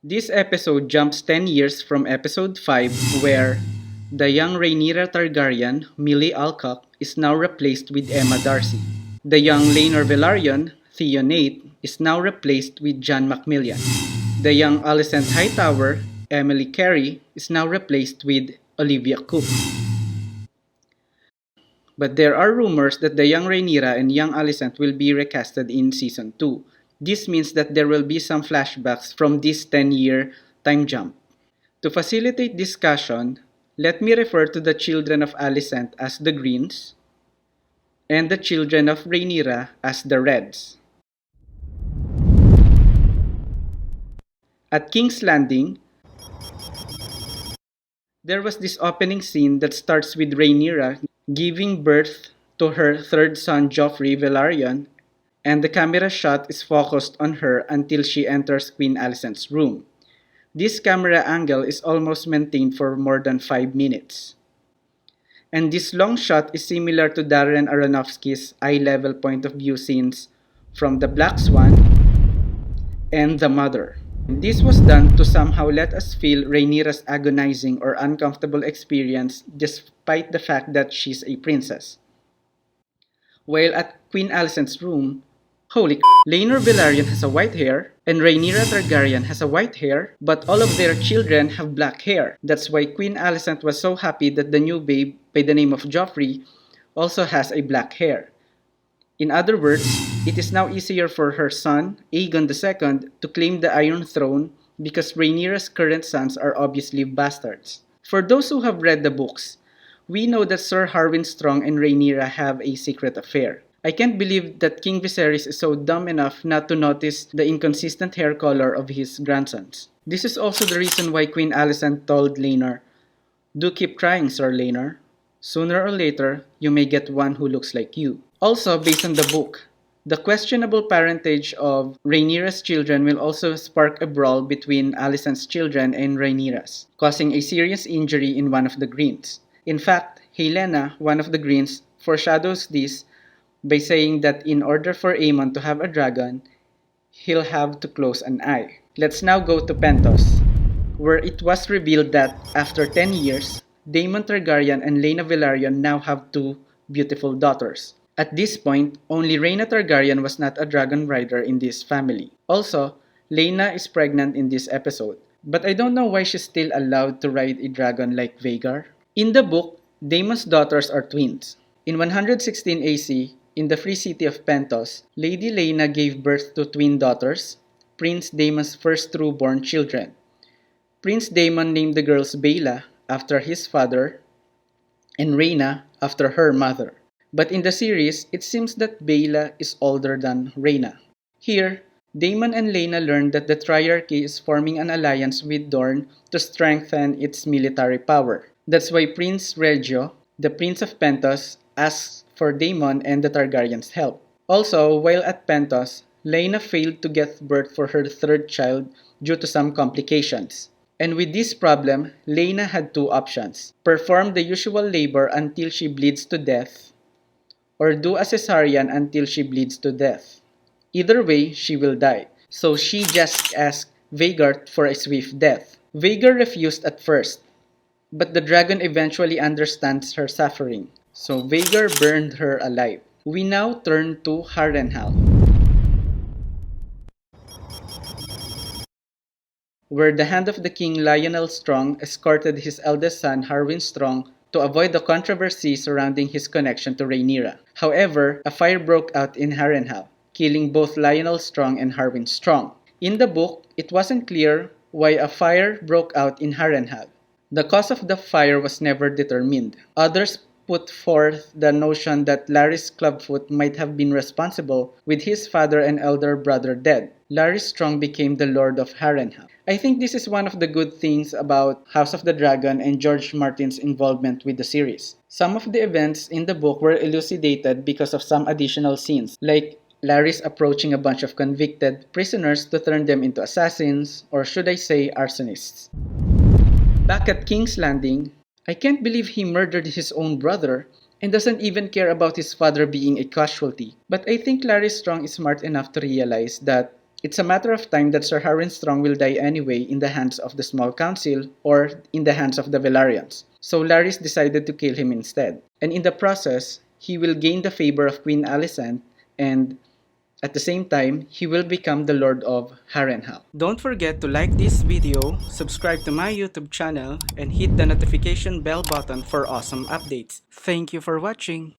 This episode jumps 10 years from episode 5 where the young Rhaenyra Targaryen, Millie Alcock, is now replaced with Emma Darcy. The young Laenor Velaryon, Theo Nate, is now replaced with John MacMillan. The young Alicent Hightower, Emily Carey, is now replaced with Olivia Cooke. But there are rumors that the young Rhaenyra and young Alicent will be recasted in Season 2. This means that there will be some flashbacks from this 10-year time jump. To facilitate discussion, let me refer to the children of Alicent as the Greens and the children of Rhaenyra as the Reds. At King's Landing, there was this opening scene that starts with Rhaenyra giving birth to her third son Joffrey Velaryon, and the camera shot is focused on her until she enters Queen Alicent's room. This camera angle is almost maintained for more than 5 minutes. And this long shot is similar to Darren Aronofsky's eye-level point of view scenes from The Black Swan and The Mother. This was done to somehow let us feel Rhaenyra's agonizing or uncomfortable experience despite the fact that she's a princess. While at Queen Alicent's room, Laenor Velaryon has a white hair, and Rhaenyra Targaryen has a white hair, but all of their children have black hair. That's why Queen Alicent was so happy that the new babe by the name of Joffrey also has a black hair. In other words, it is now easier for her son, Aegon II, to claim the Iron Throne because Rhaenyra's current sons are obviously bastards. For those who have read the books, we know that Sir Harwin Strong and Rhaenyra have a secret affair. I can't believe that King Viserys is so dumb enough not to notice the inconsistent hair color of his grandsons. This is also the reason why Queen Alicent told Laenor, "Do keep trying, Sir Laenor. Sooner or later, you may get one who looks like you." Also, based on the book, the questionable parentage of Rhaenyra's children will also spark a brawl between Alicent's children and Rhaenyra's, causing a serious injury in one of the Greens. In fact, Helaena, one of the Greens, foreshadows this by saying that in order for Aemond to have a dragon, he'll have to close an eye. Let's now go to Pentos, where it was revealed that after 10 years, Daemon Targaryen and Laena Velaryon now have 2 beautiful daughters. At this point, only Rhaena Targaryen was not a dragon rider in this family. Also, Laena is pregnant in this episode, but I don't know why she's still allowed to ride a dragon like Vhagar. In the book, Daemon's daughters are twins. In 116 AC, in the free city of Pentos, Lady Laena gave birth to twin daughters, Prince Daemon's first true-born children. Prince Daemon named the girls Baela, after his father, and Rhaena, after her mother. But in the series, it seems that Baela is older than Rhaena. Here, Daemon and Laena learn that the Triarchy is forming an alliance with Dorne to strengthen its military power. That's why Prince Reggio, the Prince of Pentos, asks for Daemon and the Targaryens' help. Also, while at Pentos, Laena failed to give birth for her third child due to some complications. And with this problem, Laena had 2 options: perform the usual labor until she bleeds to death, or do a cesarean until she bleeds to death. Either way, she will die. So she just asked Vhagar for a swift death. Vhagar refused at first, but the dragon eventually understands her suffering, so Vhagar burned her alive. We now turn to Harrenhal, where the Hand of the King Lyonel Strong escorted his eldest son Harwin Strong to avoid the controversy surrounding his connection to Rhaenyra. However, a fire broke out in Harrenhal, killing both Lyonel Strong and Harwin Strong. In the book, it wasn't clear why a fire broke out in Harrenhal. The cause of the fire was never determined. Others put forth the notion that Larys Clubfoot might have been responsible, with his father and elder brother dead. Larys Strong became the Lord of Harrenhal. I think this is one of the good things about House of the Dragon and George Martin's involvement with the series. Some of the events in the book were elucidated because of some additional scenes, like Larys approaching a bunch of convicted prisoners to turn them into assassins, or should I say arsonists. Back at King's Landing, I can't believe he murdered his own brother and doesn't even care about his father being a casualty. But I think Larys Strong is smart enough to realize that It's a matter of time that Sir Harwin Strong will die anyway in the hands of the small council or in the hands of the Velaryons. So Larys decided to kill him instead. And in the process, he will gain the favor of Queen Alicent and at the same time, he will become the Lord of Harrenhal. Don't forget to like this video, subscribe to my YouTube channel, and hit the notification bell button for awesome updates. Thank you for watching!